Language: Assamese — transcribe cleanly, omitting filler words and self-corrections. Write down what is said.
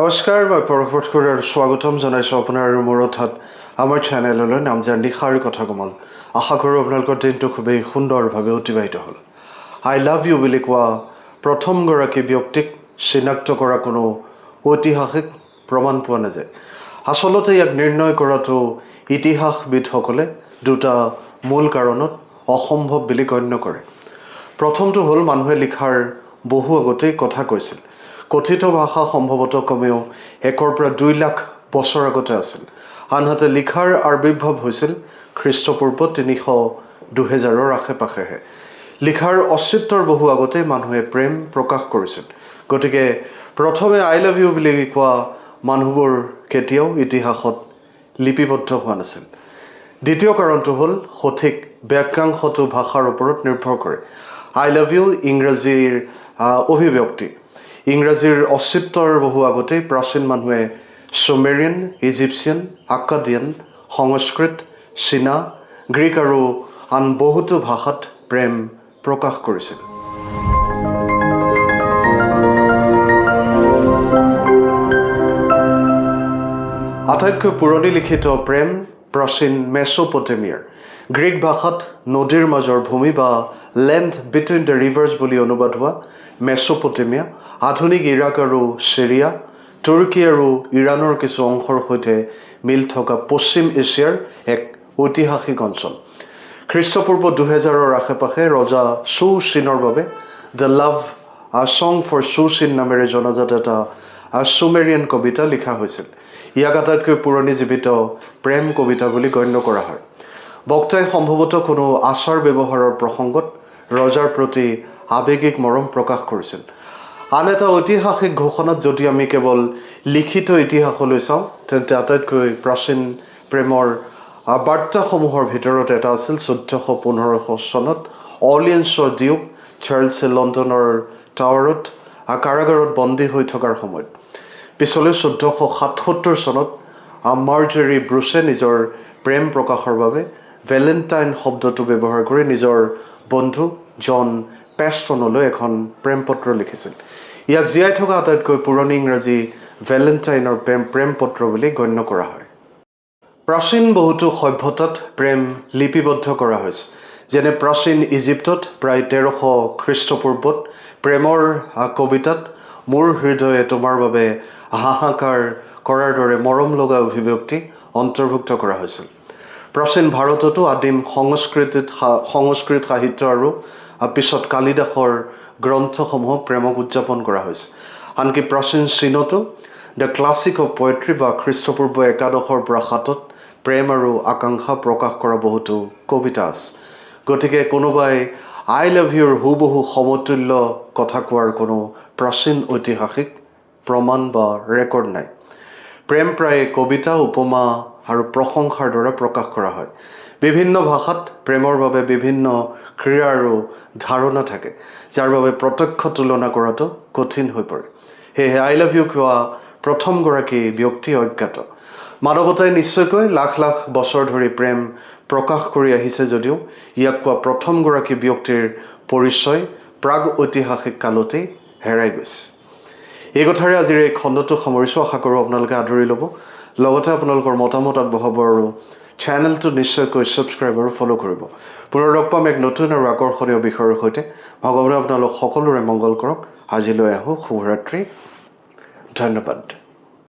নমস্কাৰ, মই পৰশবোধ কৰি আৰু স্বাগতম জনাইছোঁ আপোনাৰ মোৰ অৰ্থাৎ আমাৰ চেনেললৈ নাম যাৰ নিশাৰ কথা কমল। আশা কৰোঁ আপোনালোকৰ দিনটো খুবেই সুন্দৰভাৱে অতিবাহিত হ'ল। আই লাভ ইউ বুলি কোৱা প্ৰথমগৰাকী ব্যক্তিক চিনাক্ত কৰা কোনো ঐতিহাসিক প্ৰমাণ পোৱা নাযায়। আচলতে ইয়াক নিৰ্ণয় কৰাটো ইতিহাসবিদসকলে দুটা মূল কাৰণত অসম্ভৱ বুলি গণ্য কৰে। প্ৰথমটো হ'ল মানুহে লিখাৰ বহু আগতেই কথা কৈছিল। কথিত ভাষা সম্ভৱতঃ কমেও 1 পৰা 2 লাখ বছৰ আগতে আছিল। আনহাতে লিখাৰ আবিৰ্ভাৱ হৈছিল খ্ৰীষ্টপূৰ্ব 300-2000 আশে-পাশেহে। লিখাৰ অস্তিত্বৰ বহু আগতেই মানুহে প্ৰেম প্ৰকাশ কৰিছিল। গতিকে প্ৰথমে আই লাভ ইউ বুলি কোৱা মানুহবোৰ কেতিয়াও ইতিহাসত লিপিবদ্ধ হোৱা নাছিল। দ্বিতীয় কাৰণটো হ'ল সঠিক বাক্যাংশটো ভাষাৰ ওপৰত নিৰ্ভৰ কৰে। আই লাভ ইউ ইংৰাজীৰ অভিব্যক্তি। ইংৰাজীৰ অস্তিত্বৰ বহু আগতেই প্ৰাচীন মানুহে চুমেৰিয়ান, ইজিপচিয়ান, আক্কাদিয়ান, সংস্কৃত, চীনা, গ্ৰীক আৰু আন বহুতো ভাষাত প্ৰেম প্ৰকাশ কৰিছিল। আটাইতকৈ পুৰণি লিখিত প্ৰেম প্ৰাচীন মেছোপটেমিয়াৰ। গ্ৰীক ভাষাত নদীৰ মাজৰ ভূমি বা লেণ্ড বিটুইন দ্য ৰিভাৰ্ছ বুলি অনুবাদ হোৱা মেছোপটেমিয়া আধুনিক ইৰাক আৰু চিৰিয়া, তুৰ্কী আৰু ইৰাণৰ কিছু অংশৰ সৈতে মিল থকা পশ্চিম এছিয়াৰ এক ঐতিহাসিক অঞ্চল। খ্ৰীষ্টপূৰ্ব 2000 আশে-পাশে ৰজা চু চিনৰ বাবে দ্য লাভ ছং ফৰ চু চিন নামেৰে জনাজাত এটা চুমেৰিয়ান কবিতা লিখা হৈছিল। ইয়াক আটাইতকৈ পুৰণি জীৱিত প্ৰেম কবিতা বুলি গণ্য কৰা হয়। বক্তাই সম্ভৱতঃ কোনো আচাৰ ব্যৱহাৰৰ প্ৰসংগত ৰজাৰ প্ৰতি আৱেগিক মৰম প্ৰকাশ কৰিছিল। আন এটা ঐতিহাসিক ঘোষণাত যদি আমি কেৱল লিখিত ইতিহাসলৈ চাওঁ, তেন্তে আটাইতকৈ প্ৰাচীন প্ৰেমৰ বাৰ্তাসমূহৰ ভিতৰত এটা আছিল 1415 চনত অৰ্লিয়েন্সৰ ডিউক চাৰ্লছে লণ্ডনৰ টাৱাৰত কাৰাগাৰত বন্দী হৈ থকাৰ সময়ত। পিছলৈ 1477 চনত মাৰ্জৰী ব্ৰুছে নিজৰ প্ৰেম প্ৰকাশৰ বাবে ভেলেণ্টাইন শব্দটো ব্যৱহাৰ কৰি নিজৰ বন্ধু জন পেষ্টনলৈ এখন প্ৰেম পত্ৰ লিখিছিল। ইয়াক জীয়াই থকা আটাইতকৈ পুৰণি ইংৰাজী ভেলেণ্টাইনৰ প্ৰেম পত্ৰ বুলি গণ্য কৰা হয়। প্ৰাচীন বহুতো সভ্যতাত প্ৰেম লিপিবদ্ধ কৰা হৈছে। যেনে প্ৰাচীন ইজিপ্তত প্ৰায় 1300 খ্ৰীষ্টপূৰ্বত প্ৰেমৰ কবিতাত মোৰ হৃদয়ে তোমাৰ বাবে হাহাকাৰ কৰাৰ দৰে মৰম লগা অভিব্যক্তি অন্তৰ্ভুক্ত কৰা হৈছিল। প্ৰাচীন ভাৰততো আদিম সংস্কৃত সাহিত্য আৰু পিছত কালিদাসৰ গ্ৰন্থসমূহক প্ৰেমক উদযাপন কৰা হৈছে। আনকি প্ৰাচীন চীনতো দ্য ক্লাছিক অফ পয়েট্ৰি বা খ্ৰীষ্টপূৰ্ব 1100 পৰা 7ত প্ৰেম আৰু আকাংক্ষা প্ৰকাশ কৰা বহুতো কবিতা আছে। গতিকে কোনোবাই আই লাভ ইউৰ হুবহু সমতুল্য কথা কোৱাৰ কোনো প্ৰাচীন ঐতিহাসিক প্ৰমাণ বা ৰেকৰ্ড নাই। প্ৰেম প্ৰায় কবিতা, উপমা আৰু প্ৰশংসাৰ দ্বাৰা প্ৰকাশ কৰা হয়। বিভিন্ন ভাষাত প্ৰেমৰ বাবে বিভিন্ন ক্ৰিয়া আৰু ধাৰণা থাকে, যাৰ বাবে প্ৰত্যক্ষ তুলনা কৰাটো কঠিন হৈ পৰে। সেয়েহে আই লাভ ইউ কোৱা প্ৰথমগৰাকী ব্যক্তি অজ্ঞাত। মানৱতাই নিশ্চয়কৈ লাখ লাখ বছৰ ধৰি প্ৰেম প্ৰকাশ কৰি আহিছে যদিও ইয়াক কোৱা প্ৰথমগৰাকী ব্যক্তিৰ পৰিচয় প্ৰাগ ঐতিহাসিক কালতেই হেৰাই গৈছে। এই কথাৰে আজিৰ এই খণ্ডটো সামৰিছোঁ। আশা কৰোঁ আপোনালোকে আদৰি ল'ব, লগতে আপোনালোকৰ মতামত আগবঢ়াব আৰু চেনেলটো নিশ্চয়কৈ ছাবস্ক্ৰাইব আৰু ফ'ল' কৰিব। পুনৰ লগ পাম এক নতুন আৰু আকৰ্ষণীয় বিষয়ৰ সৈতে। ভগৱানে আপোনালোক সকলোৰে মংগল কৰক। আজিলৈ আহোঁ। শুভৰাত্ৰি। ধন্যবাদ।